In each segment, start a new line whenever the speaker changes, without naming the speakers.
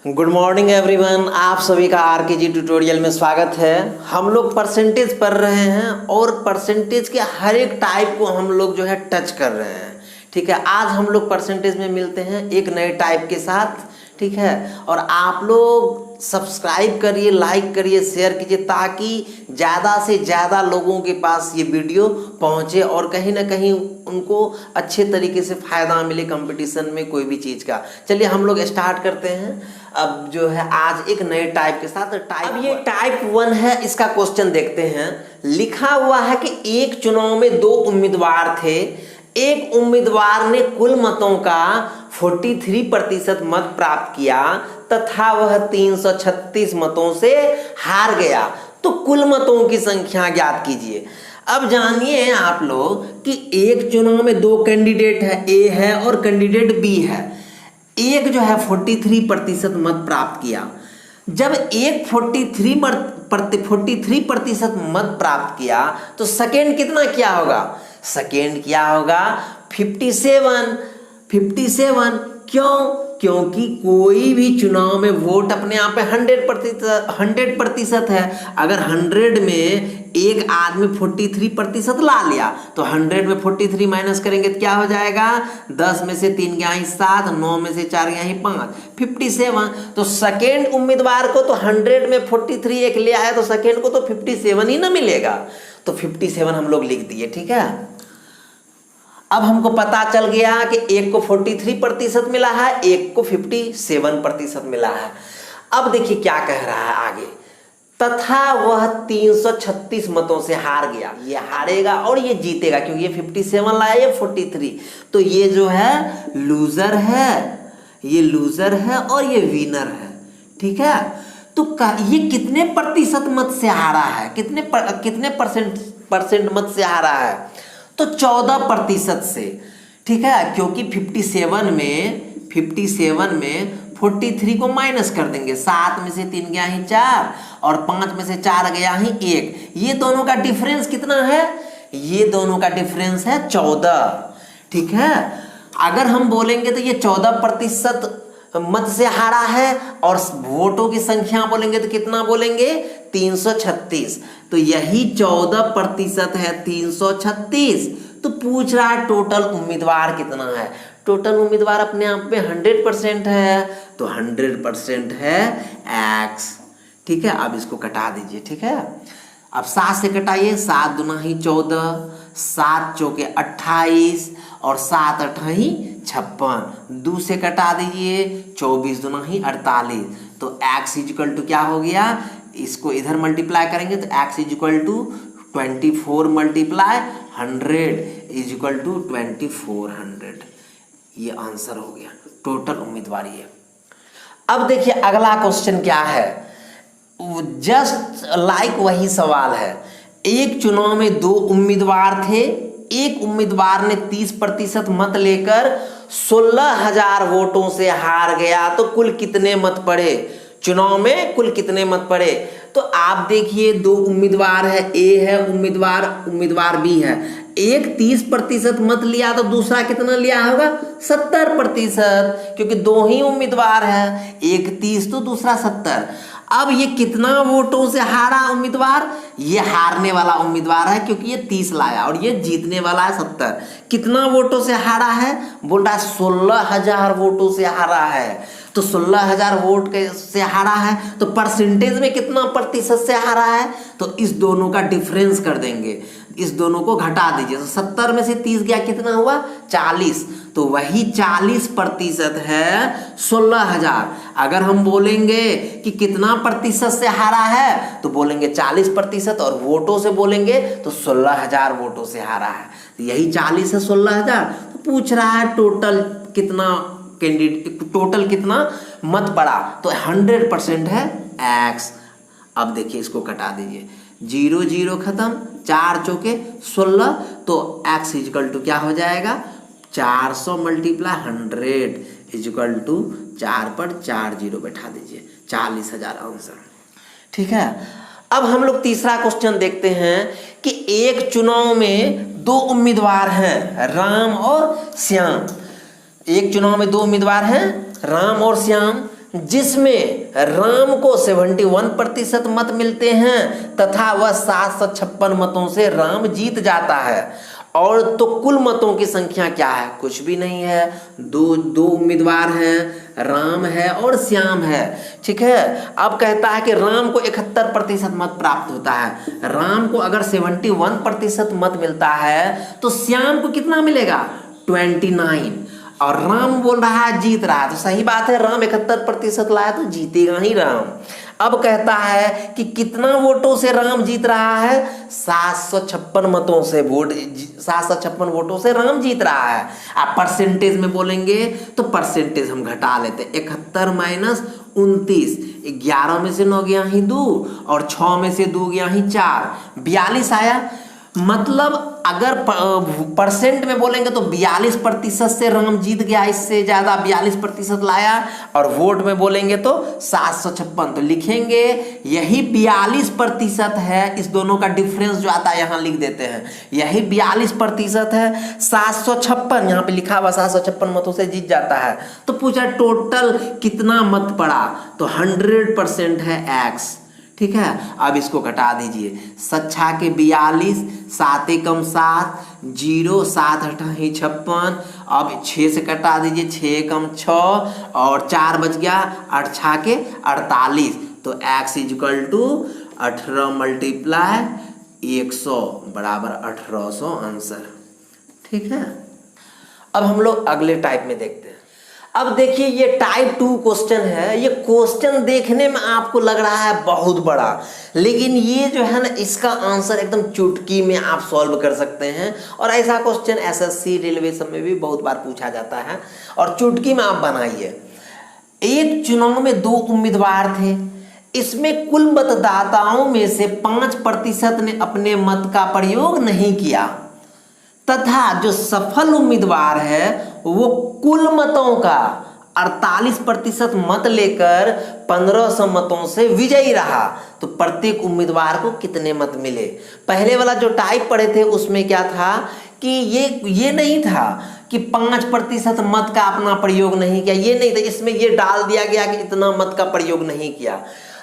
Good morning everyone, आप सभी का आरकेजी ट्यूटोरियल में स्वागत है। हम लोग परसेंटेज पढ़ रहे हैं और परसेंटेज के हर एक टाइप को हम लोग जो है टच कर रहे हैं। ठीक है, आज हम लोग परसेंटेज में मिलते हैं एक नए टाइप के साथ। ठीक है, और आप लोग सब्सक्राइब करिए, लाइक करिए, शेयर कीजिए ताकि ज़्यादा से ज़्यादा लोगों के पास ये वीडियो पहुँचे और कहीं ना कहीं उनको अच्छे तरीके से फ़ायदा मिले कंपटीशन में कोई भी चीज़ का। चलिए हम लोग स्टार्ट करते हैं अब जो है आज एक नए टाइप के साथ। अब ये टाइप 1 है, इसका क्वेश्चन देखते हैं। लिखा हुआ है कि एक चुनाव में 2 उम्मीदवार थे। एक उम्मीदवार ने कुल मतों का 43% मत प्राप्त किया तथा वह 336 मतों से हार गया, तो कुल मतों की संख्या ज्ञात कीजिए। अब जानिए आप लोग कि एक चुनाव में 2 कैंडिडेट है, ए है और कैंडिडेट बी है। एक जो है 43% मत प्राप्त किया। जब एक 43% मत प्राप्त किया तो सेकेंड कितना क्या होगा? सेकेंड क्या होगा? 57। क्यों? क्योंकि कोई भी चुनाव में वोट अपने आप में 100% है। अगर 100 में एक आदमी 43% ला लिया तो 100 में 43 माइनस करेंगे तो क्या हो जाएगा? 10 में से 3 गया ही 7, 9 में से 4 गया ही 5, 57। तो सेकेंड उम्मीदवार को तो 100 में 43 एक ले आया तो सेकेंड को तो 57 ही ना मिलेगा, तो 57 हम लोग लिख दिए। ठीक है, अब हमको पता चल गया कि एक को 43% मिला है, एक को 57% मिला है। अब देखिए क्या कह रहा है आगे, तथा वह 336 मतों से हार गया। ये हारेगा और ये जीतेगा क्योंकि ये 57 लाया, ये 43, तो ये जो है लूजर है, ये लूजर है और ये विनर है। ठीक है, तो ये कितने प्रतिशत मत से हारा है? कितने परसेंट मत से हारा है? तो 14% से। ठीक है, क्योंकि 57 में 43 को माइनस कर देंगे। 7 में से 3 गया ही 4 और 5 में से 4 गया ही 1। ये दोनों का डिफरेंस कितना है? ये दोनों का डिफरेंस है 14। ठीक है, अगर हम बोलेंगे तो ये 14% मत से हारा है और वोटों की संख्या बोलेंगे तो कितना बोलेंगे? 336। तो यही 14% है, 336। तो पूछ रहा है टोटल उम्मीदवार कितना है। टोटल उम्मीदवार अपने आप में 100% है, तो 100% है x। ठीक है, अब इसको कटा दीजिए। ठीक है, अब 7 से कटाइए। 7 दूना ही 14, 7 चौके 28 और 7 अठा ही 56। 2 से कटा दीजिए, 24 दूना ही 48। तो x इक्वल टू क्या हो गया? इसको इधर मल्टीप्लाई करेंगे तो x equal to 24 multiply 100 equal to 2400। ये आंसर हो गया टोटल उम्मीदवार ये। अब देखिए अगला क्वेश्चन क्या है, जस्ट लाइक वही सवाल है। एक चुनाव में 2 उम्मीदवार थे। एक उम्मीदवार ने 30% मत लेकर 16,000 वोटों से हार गया, तो कुल कितने मत पड़े? चुनाव में कुल कितने मत पड़े? तो आप देखिए 2 उम्मीदवार है, ए है उम्मीदवार बी है। एक 30% मत लिया तो दूसरा कितना लिया होगा? 70%, क्योंकि 2 ही उम्मीदवार है, एक 30 तो दूसरा 70। अब ये कितना वोटों से हारा उम्मीदवार? ये हारने वाला उम्मीदवार है क्योंकि ये 30 लाया और ये जीतने वाला है 70। कितना वोटों से हारा है? बोल रहा है 16,000 वोटों से हारा है। तो 16,000 वोट से हारा है, तो परसेंटेज में कितना प्रतिशत से हारा है? तो इस दोनों का डिफरेंस कर देंगे, इस दोनों को घटा दीजिए। तो 70 में से 30 गया, कितना हुआ? 40। तो वही 40% है 16,000। अगर हम बोलेंगे कि कितना प्रतिशत से हारा है तो बोलेंगे 40%, और वोटों से बोलेंगे तो 16,000 वोटों से हारा है। तो यही 40 है 16,000। तो पूछ रहा है टोटल कितना कैंडिडेट, टोटल कितना मत पड़ा? तो 100% है x। अब देखिए इसको कटा दीजिए, 0 0 खत्म, 4 चौके 16, तो x इक्वल टू क्या हो जाएगा? 400 मल्टीप्लाई 100 इक्वल टू 4 पर 4 0 बैठा दीजिए, 40,000 आंसर। ठीक है, अब हम लोग तीसरा क्वेश्चन देखते हैं कि एक चुनाव में 2 उम्मीदवार हैं, राम और श्याम। एक चुनाव में 2 उम्मीदवार हैं, राम और श्याम। जिसमें राम को 71% मत मिलते हैं तथा वह 756 मतों से राम जीत जाता है। और तो कुल मतों की संख्या क्या है? कुछ भी नहीं है, दो उम्मीदवार हैं, राम है और श्याम है। ठीक है, अब कहता है कि राम को 71% मत प्राप्त होता है। राम को अगर 71% मत मिलता है तो श्याम को कितना मिलेगा? 29। और राम बोल रहा है जीत रहा है, तो सही बात है, राम 71% लाया तो जीतेगा ही राम। अब कहता है कि कितना वोटों से राम जीत रहा है? 756 मतों से 756 वोटों से राम जीत रहा है। आप परसेंटेज में बोलेंगे तो परसेंटेज हम घटा लेते हैं। 71 माइनस 29, 11 में से 9 गया ही 2 और 6 में से 2 गया ही 4, 42 आया। मतलब अगर परसेंट में बोलेंगे तो 42% से राम जीत गया, इससे ज्यादा 42% लाया। और वोट में बोलेंगे तो 756, तो लिखेंगे यही 42% है। इस दोनों का डिफरेंस जो आता है यहाँ लिख देते हैं, यही 42% है। 756 यहाँ पे लिखा हुआ 756 मतों से जीत जाता है। तो पूछा टोटल कितना मत पड़ा, तो 100% है x। ठीक है, अब इसको घटा दीजिए। 7 के 42, 7 एकम 7, 0, 7 8 56। अब 6 से कटा दीजिए, 6 एकम 6 और 4 बच गया, 8 6 के 48। तो x इक्वल टू 18 मल्टीप्लाई 100 बराबर 1800 आंसर। ठीक है, अब हम लोग अगले टाइप में देखते हैं। अब देखिए ये टाइप 2 क्वेश्चन है। ये क्वेश्चन देखने में आपको लग रहा है बहुत बड़ा, लेकिन ये जो है ना इसका आंसर एकदम चुटकी में आप सॉल्व कर सकते हैं। और ऐसा क्वेश्चन एसएससी रेलवे सब में भी बहुत बार पूछा जाता है, और चुटकी में आप बनाइए। एक चुनाव में 2 उम्मीदवार थे, इसमें कुल मतदाताओं में से 5% ने अपने मत का प्रयोग नहीं किया तथा जो सफल उम्मीदवार है वो कुल मतों का 48% मत लेकर 1500 मतों से विजयी रहा। तो प्रत्येक उम्मीदवार को कितने मत मिले? पहले वाला जो टाइप पढ़े थे उसमें क्या था कि ये नहीं था कि 5% मत का अपना प्रयोग नहीं किया, ये नहीं था। इसमें ये डाल दिया गया कि इतना मत का प्रयोग नहीं किया।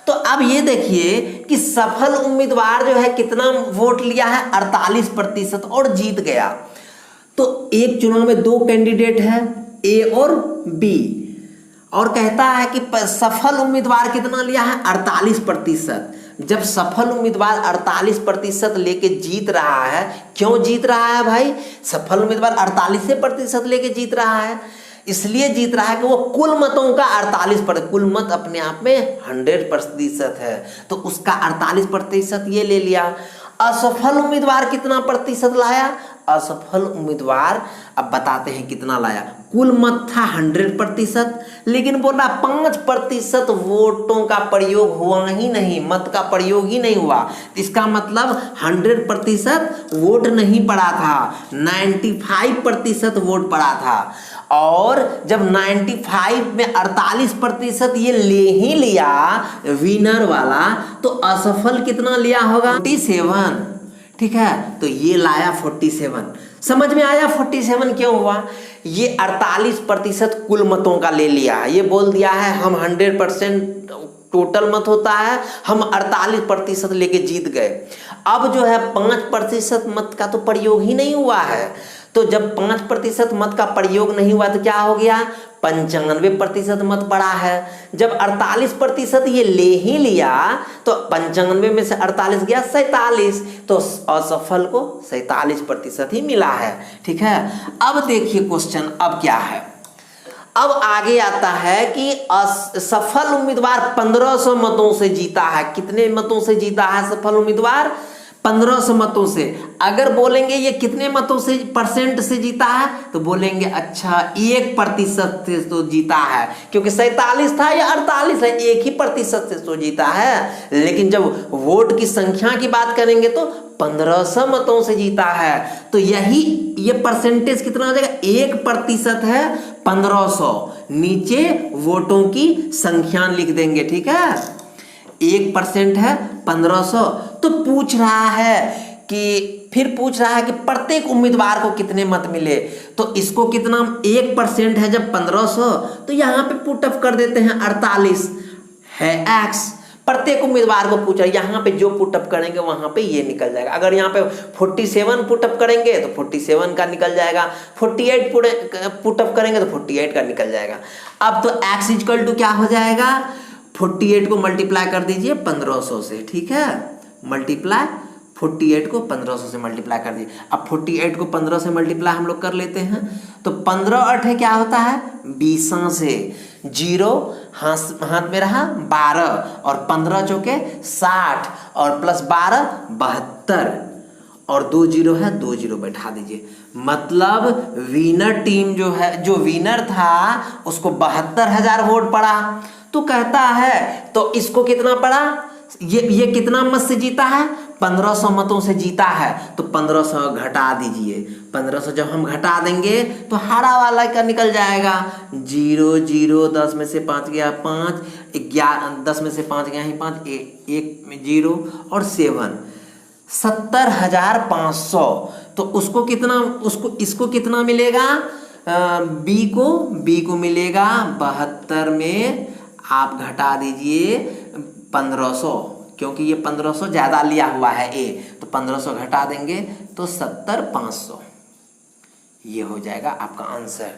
तो अब ये देखिए कि सफल उम्मीदवार जो है कितना वोट लिया है? 48% और जीत गया। तो एक चुनाव में 2 कैंडिडेट है, ए और बी, और कहता है कि सफल उम्मीदवार कितना लिया है? 48%। जब सफल उम्मीदवार 48% लेके जीत रहा है, क्यों जीत रहा है भाई? सफल उम्मीदवार 48% लेके जीत रहा है, इसलिए जीत रहा है कि वो कुल मतों का 48%, कुल मत अपने आप में 100% है, तो उसका 48% ये ले लिया। असफल उम्मीदवार कितना प्रतिशत लाया? असफल उम्मीदवार अब बताते हैं कितना लाया। कुल मत था 100%, लेकिन बोला 5% वोटों का प्रयोग हुआ ही नहीं, मत का प्रयोग ही नहीं हुआ। इसका मतलब 100% वोट नहीं पड़ा था, 95% वोट पड़ा था। और जब 95 में 48% ये ले ही लिया विनर वाला, तो असफल कितना लिया होगा? 47। ठीक है, तो ये लाया 47। समझ में आया 47 क्यों हुआ? ये 48% कुल मतों का ले लिया है। ये बोल दिया है हम 100% टोटल मत होता है, हम 48% लेके जीत गए। अब जो है 5% मत का तो प्रयोग ही नहीं हुआ है। तो जब 5% मत का प्रयोग नहीं हुआ तो क्या हो गया? 95% मत पड़ा है। जब 48% ये ले ही लिया तो 95 में से 48 गया 47, तो असफल को 47% ही मिला है। ठीक है, अब देखिए क्वेश्चन अब क्या है। अब आगे आता है कि सफल उम्मीदवार 1500 मतों से जीता है। कितने मतों से जीता है सफल उम्मीदवार? 1500 मतों से। अगर बोलेंगे ये कितने मतों से परसेंट से जीता है, तो बोलेंगे अच्छा 1% से तो जीता है, क्योंकि 47 था या 48 है, 1% से तो जीता है। लेकिन जब वोट की संख्या की बात करेंगे तो 1500 मतों से जीता है। तो ये परसेंटेज कितना हो जाएगा? 1% है 1500, नीचे वोटों की संख्या लिख देंगे। ठीक है, 1% है 1500। तो पूछ रहा है कि फिर पूछ रहा है कि प्रत्येक उम्मीदवार को कितने मत मिले, तो इसको कितना 1% है जब 1500, तो यहाँ पे पुटअप कर देते हैं 48 है x। प्रत्येक उम्मीदवार को पूछा, यहाँ पे जो पुटअप करेंगे वहां पे ये निकल जाएगा। अगर यहाँ पे 47 पुटअप करेंगे तो 47 का निकल जाएगा, 48 पुटअप करेंगे तो 48 का निकल जाएगा। अब तो x इक्वल टू क्या हो जाएगा, 48 को मल्टीप्लाई कर दीजिए 1500 से, ठीक है, मल्टीप्लाई 48 को 1500 से मल्टीप्लाई कर दीजिए। अब 48 को 15 से मल्टीप्लाई हम लोग कर लेते हैं, तो 15 8 क्या होता है 20 से, 0 हाथ में रहा 12 और 15 चौके 60 और प्लस 12 72 और 2 0 है, 2 0 बैठा दीजिए। मतलब विनर टीम जो है, जो विनर था उसको 72,000 वोट पड़ा। तो कहता है तो इसको कितना पड़ा, ये कितना मत से जीता है, 1500 मतों से जीता है, तो 1500 घटा दीजिए। 1500 जब हम घटा देंगे तो हरा वाला का निकल जाएगा, 0 0 10 में से 5 गया 5, 10 में से 5 गया ही 5, 1 0 और 7, 70,500। तो उसको कितना, इसको कितना मिलेगा, बी को मिलेगा 72 में आप घटा दीजिए 1500, क्योंकि ये 1500 ज्यादा लिया हुआ है ए, तो 1500 घटा देंगे तो 70,500, ये हो जाएगा आपका आंसर,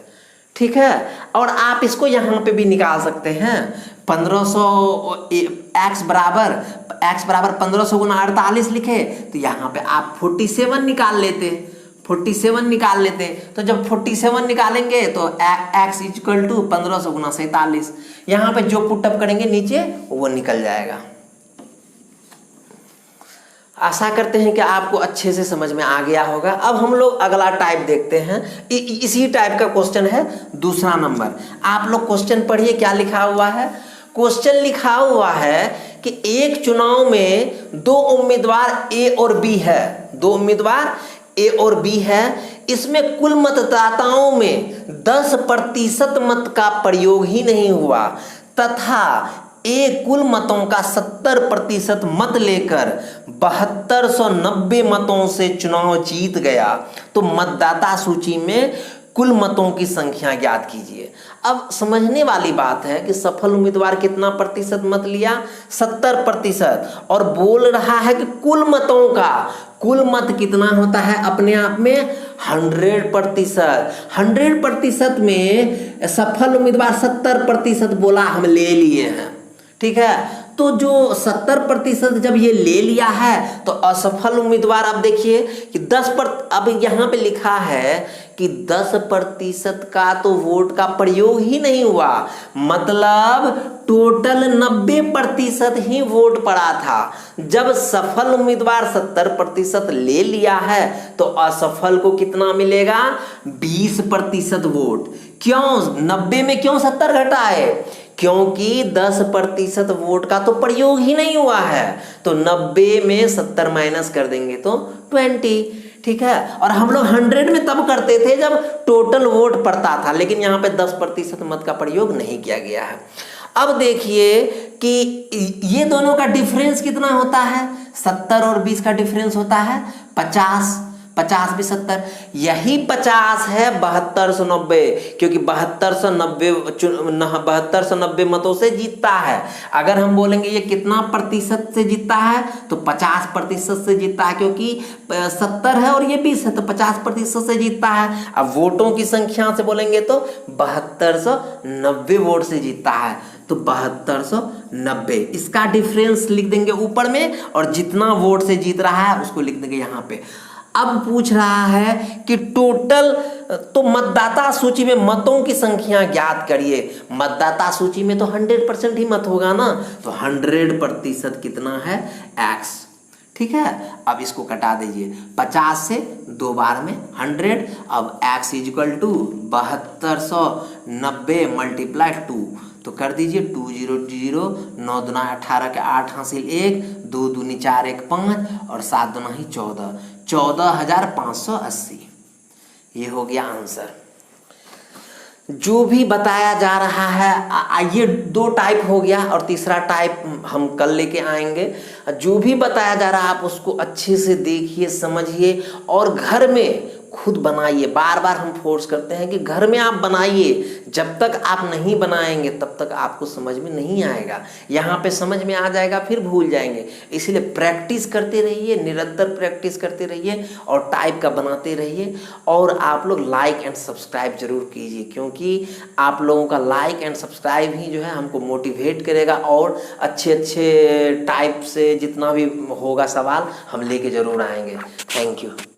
ठीक है। और आप इसको यहाँ पे भी निकाल सकते हैं, 1500 x बराबर 1500 गुना 48 लिखे, तो यहाँ पे आप 47 निकाल लेते, 47 निकाल लेते। तो जब 47 निकालेंगे तो x इक्वल टू 1500 गुना 47, यहाँ पे जो पुटअप करेंगे नीचे वो निकल जाएगा। आशा करते हैं कि आपको अच्छे से समझ में आ गया होगा। अब हम लोग अगला टाइप देखते हैं, इसी टाइप का क्वेश्चन है दूसरा नंबर। आप लोग क्वेश्चन पढ़िए, क्या लिखा हुआ है। क्वेश्चन लिखा हुआ है कि एक चुनाव में 2 उम्मीदवार ए और बी है, 2 उम्मीदवार ए और बी है, इसमें कुल मतदाताओं में 10% मत का प्रयोग ही नहीं हुआ तथा ए कुल मतों का 70% मत लेकर 7290 मतों से चुनाव जीत गया, तो मतदाता सूची में कुल मतों की संख्या ज्ञात कीजिए। अब समझने वाली बात है कि सफल उम्मीदवार कितना प्रतिशत मत लिया, 70%, और बोल रहा है कि कुल मतों का, कुल मत कितना होता है अपने आप में 100%। 100% में सफल उम्मीदवार 70% बोला, हम ले लिए हैं, ठीक है। तो जो 70% जब ये ले लिया है तो असफल उम्मीदवार, अब देखिए कि 10%, अब यहाँ पे लिखा है कि 10% का तो वोट का प्रयोग ही नहीं हुआ, मतलब टोटल 90% ही वोट पड़ा था। जब सफल उम्मीदवार 70% ले लिया है तो असफल को कितना मिलेगा, 20% वोट। क्यों 90 में क्यों 70 घटाए, क्योंकि 10% वोट का तो प्रयोग ही नहीं हुआ है, तो 90 में 70 माइनस कर देंगे तो 20, ठीक है। और हम लोग 100 में तब करते थे जब टोटल वोट पड़ता था, लेकिन यहाँ पे 10% मत का प्रयोग नहीं किया गया है। अब देखिए कि ये दोनों का डिफरेंस कितना होता है, 70 और 20 का डिफरेंस होता है 50, 50 भी 70, यही 50 है 7290, क्योंकि 7290 मतों से जीतता है। अगर हम बोलेंगे ये कितना प्रतिशत से जीतता है, तो 50% से जीतता है, क्योंकि 70 है और ये 20 है, तो 50% से जीतता है। अब वोटों की संख्या से बोलेंगे तो 7290 वोट से जीतता है, तो 7290, इसका डिफरेंस लिख देंगे ऊपर में, और जितना वोट से जीत रहा है उसको लिख देंगे यहाँ पे। अब पूछ रहा है कि टोटल, तो मतदाता सूची में मतों की संख्या ज्ञात करिए। मतदाता सूची में तो 100% ही मत होगा ना, तो 100% कितना है x, ठीक है। अब इसको कटा दीजिए, 50 से 2 बार में 100, अब x इक्वल टू 7290 मल्टीप्लाई 2, तो कर दीजिए 2 0 0, 9 दूना 18 के 8 हासिल 1, 2 दूनी 4 1 5 और 7 दूना ही 14, 14,580, ये हो गया आंसर। जो भी बताया जा रहा है ये 2 टाइप हो गया और तीसरा टाइप हम कल लेके आएंगे। जो भी बताया जा रहा है आप उसको अच्छे से देखिए, समझिए और घर में खुद बनाइए। बार बार हम फोर्स करते हैं कि घर में आप बनाइए। जब तक आप नहीं बनाएंगे तब तक आपको समझ में नहीं आएगा। यहाँ पे समझ में आ जाएगा फिर भूल जाएंगे। इसलिए प्रैक्टिस करते रहिए, निरंतर प्रैक्टिस करते रहिए और टाइप का बनाते रहिए। और आप लोग लाइक एंड सब्सक्राइब जरूर कीजिए, क्योंकि आप लोगों का लाइक एंड सब्सक्राइब ही जो है हमको मोटिवेट करेगा और अच्छे अच्छे टाइप से जितना भी होगा सवाल हम लेके जरूर आएंगे। Thank you.